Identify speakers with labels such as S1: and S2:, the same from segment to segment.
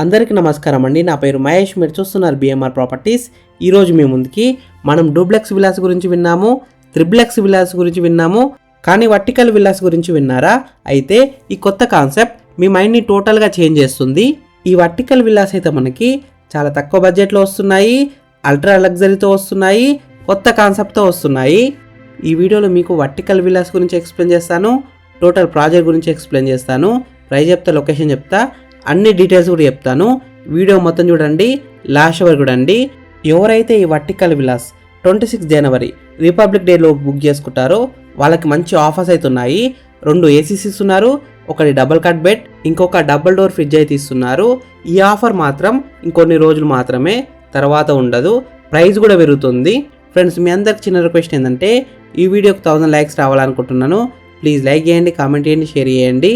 S1: అందరికీ నమస్కారం అండి. నా పేరు మహేష్. మీరు చూస్తున్నారు బిఎంఆర్ ప్రాపర్టీస్. ఈరోజు మీ ముందుకి మనం డూప్లెక్స్ విల్లాస్ గురించి విన్నాము, త్రిప్లెక్స్ విల్లాస్ గురించి విన్నాము, కానీ వర్టికల్ విల్లాస్ గురించి విన్నారా? అయితే ఈ కొత్త కాన్సెప్ట్ మీ మైండ్ని టోటల్గా చేంజ్ చేస్తుంది. ఈ వర్టికల్ విల్లాస్ అయితే మనకి చాలా తక్కువ బడ్జెట్లో వస్తున్నాయి, అల్ట్రా లగ్జరీతో వస్తున్నాయి, కొత్త కాన్సెప్ట్తో వస్తున్నాయి. ఈ వీడియోలో మీకు వర్టికల్ విల్లాస్ గురించి ఎక్స్ప్లెయిన్ చేస్తాను, టోటల్ ప్రాజెక్ట్ గురించి ఎక్స్ప్లెయిన్ చేస్తాను, ప్రైస్ చెప్తా, లొకేషన్ చెప్తా, అన్ని డీటెయిల్స్ కూడా చెప్తాను. వీడియో మొత్తం చూడండి, లాస్ట్ వరకు చూడండి. ఎవరైతే ఈ వర్టికల్ విల్లాస్ 26 జనవరి రిపబ్లిక్ డేలో బుక్ చేసుకుంటారో వాళ్ళకి మంచి ఆఫర్స్ అయితే ఉన్నాయి. 2 ఏసీస్ ఇస్తున్నారు, ఒకటి డబుల్ కట్ బెడ్, ఇంకొక డబుల్ డోర్ ఫ్రిడ్జ్ అయితే ఇస్తున్నారు. ఈ ఆఫర్ మాత్రం ఇంకొన్ని రోజులు మాత్రమే, తర్వాత ఉండదు. ప్రైస్ కూడా పెరుగుతుంది. ఫ్రెండ్స్, మీ అందరికి చిన్న రిక్వెస్ట్ ఏంటంటే ఈ వీడియోకి 1000 లైక్స్ రావాలనుకుంటున్నాను. ప్లీజ్ లైక్ చేయండి, కామెంట్ చేయండి, షేర్ చేయండి.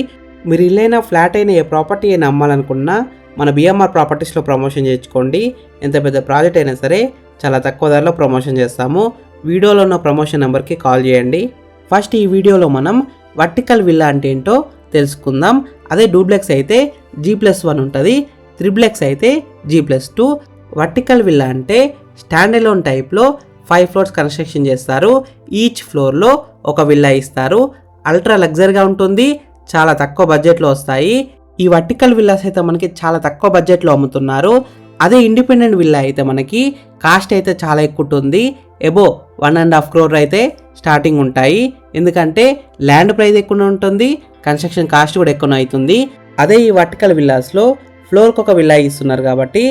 S1: మీరు ఇల్లైనా ఫ్లాట్ అయినా ఏ ప్రాపర్టీ అయినా అమ్మాలనుకున్నా మన బిఎంఆర్ ప్రాపర్టీస్లో ప్రమోషన్ చేయించుకోండి. ఎంత పెద్ద ప్రాజెక్ట్ అయినా సరే చాలా తక్కువ ధరలో ప్రమోషన్ చేస్తాము. వీడియోలో ఉన్న ప్రమోషన్ నెంబర్కి కాల్ చేయండి. ఫస్ట్ ఈ వీడియోలో మనం వర్టికల్ విల్లా అంటే ఏంటో తెలుసుకుందాం. అదే డూప్లెక్స్ అయితే G+1 ఉంటుంది, త్రిప్లెక్స్ అయితే G+2. వర్టికల్ విల్లా అంటే స్టాండ్ అలోన్ టైప్లో 5 ఫ్లోర్స్ కన్స్ట్రక్షన్ చేస్తారు. ఈచ్ ఫ్లోర్లో ఒక విల్లా ఇస్తారు. అల్ట్రా లగ్జరీగా ఉంటుంది, చాలా తక్కువ బడ్జెట్లో వస్తాయి. ఈ వర్టికల్ విల్లాస్ అయితే మనకి చాలా తక్కువ బడ్జెట్లో అమ్ముతున్నారు. అదే ఇండిపెండెంట్ విల్లా అయితే మనకి కాస్ట్ అయితే చాలా ఎక్కువ ఉంటుంది. ఎబో 1.5 crore అయితే స్టార్టింగ్ ఉంటాయి. ఎందుకంటే ల్యాండ్ ప్రైస్ ఎక్కువ ఉంటుంది, కన్స్ట్రక్షన్ కాస్ట్ కూడా ఎక్కువ అవుతుంది. అదే ఈ వర్టికల్ విల్లాస్లో ఫ్లోర్కి ఒక విల్లా ఇస్తున్నారు కాబట్టి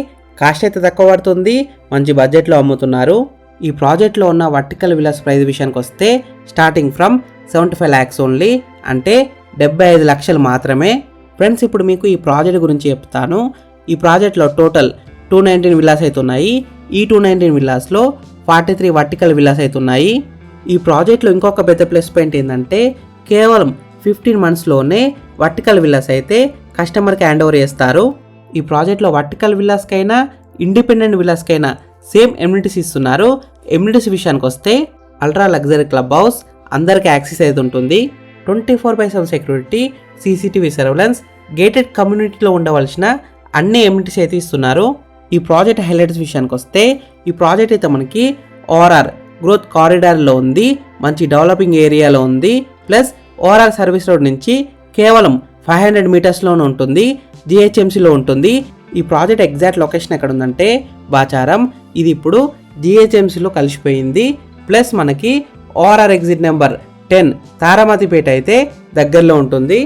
S1: కాస్ట్ అయితే తక్కువ పడుతుంది, మంచి బడ్జెట్లో అమ్ముతున్నారు. ఈ ప్రాజెక్ట్లో ఉన్న వర్టికల్ విల్లాస్ ప్రైస్ విషయానికి వస్తే స్టార్టింగ్ ఫ్రమ్ 75 lakhs ఓన్లీ, అంటే 75 లక్షలు మాత్రమే. ఫ్రెండ్స్, ఇప్పుడు మీకు ఈ ప్రాజెక్ట్ గురించి చెప్తాను. ఈ ప్రాజెక్ట్లో టోటల్ 219 విల్లాస్ అయితే ఉన్నాయి. ఈ 219 విల్లాస్లో 43 వర్టికల్ విల్లాస్ అయితే ఉన్నాయి. ఈ ప్రాజెక్ట్లో ఇంకొక పెద్ద ప్లస్ పాయింట్ ఏంటంటే కేవలం 15 monthsలోనే వర్టికల్ విల్లాస్ అయితే కస్టమర్కి హ్యాండ్ ఓవర్ చేస్తారు. ఈ ప్రాజెక్ట్లో వర్టికల్ విల్లాస్కైనా ఇండిపెండెంట్ విల్లాస్కైనా సేమ్ ఎమ్యూనిటీస్ ఇస్తున్నారు. ఎమ్యూనిటీస్ విషయానికి వస్తే అల్ట్రా లగ్జరీ క్లబ్ హౌస్, అందరికీ యాక్సెస్ అయితే ఉంటుంది, 24/7 సెక్యూరిటీ, సీసీటీవీ సర్వేలెన్స్, గేటెడ్ కమ్యూనిటీలో ఉండవలసిన అన్ని ఎమ్యూనిటీస్ అయితే ఇస్తున్నారు. ఈ ప్రాజెక్ట్ హైలైట్స్ విషయానికి వస్తే ఈ ప్రాజెక్ట్ అయితే మనకి ఓఆర్ఆర్ గ్రోత్ కారిడార్లో ఉంది, మంచి డెవలపింగ్ ఏరియాలో ఉంది, ప్లస్ ఓఆర్ఆర్ సర్వీస్ రోడ్ నుంచి కేవలం 500 మీటర్స్లోనే ఉంటుంది, జిహెచ్ఎంసీలో ఉంటుంది. ఈ ప్రాజెక్ట్ ఎగ్జాక్ట్ లొకేషన్ ఎక్కడ ఉందంటే బాచారం. ఇది ఇప్పుడు జిహెచ్ఎంసీలో కలిసిపోయింది. ప్లస్ మనకి ఓఆర్ఆర్ ఎగ్జిట్ నెంబర్ 10 తారామతిపేట అయితే దగ్గరలో ఉంటుంది.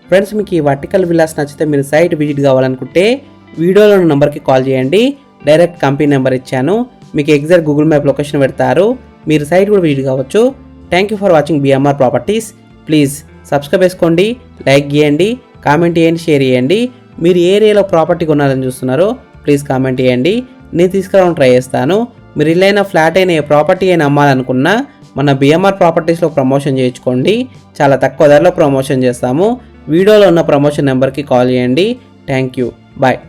S1: ఫ్రెండ్స్, మీకు ఈ వర్టికల్ విల్లాస్ నచ్చితే మీరు సైట్ విజిట్ కావాలనుకుంటే వీడియోలో ఉన్న నెంబర్కి కాల్ చేయండి. డైరెక్ట్ కంపెనీ నెంబర్ ఇచ్చాను, మీకు ఎగ్జాక్ట్ గూగుల్ మ్యాప్ లొకేషన్ పెడతారు, మీరు సైట్ కూడా విజిట్ కావచ్చు. Thank you for watching BMR properties. Please subscribe చేసుకోండి, లైక్ చేయండి, కామెంట్ చేయండి, షేర్ చేయండి. మీరు ఏ ఏరియాలో ప్రాపర్టీ కొనాలని చూస్తున్నారో ప్లీజ్ కామెంట్ చేయండి, నేను తీసుకురావడానికి ట్రై చేస్తాను. మీరు ఇల్లైనా ఫ్లాట్ అయినా ఏ ప్రాపర్టీ అయినా అమ్మాలనుకున్నా మన బిఎంఆర్ ప్రాపర్టీస్లో ప్రమోషన్ చేయించుకోండి. చాలా తక్కువ ధరలో ప్రమోషన్ చేస్తాము. వీడియోలో ఉన్న ప్రమోషన్ నెంబర్కి కాల్ చేయండి. Thank you, bye.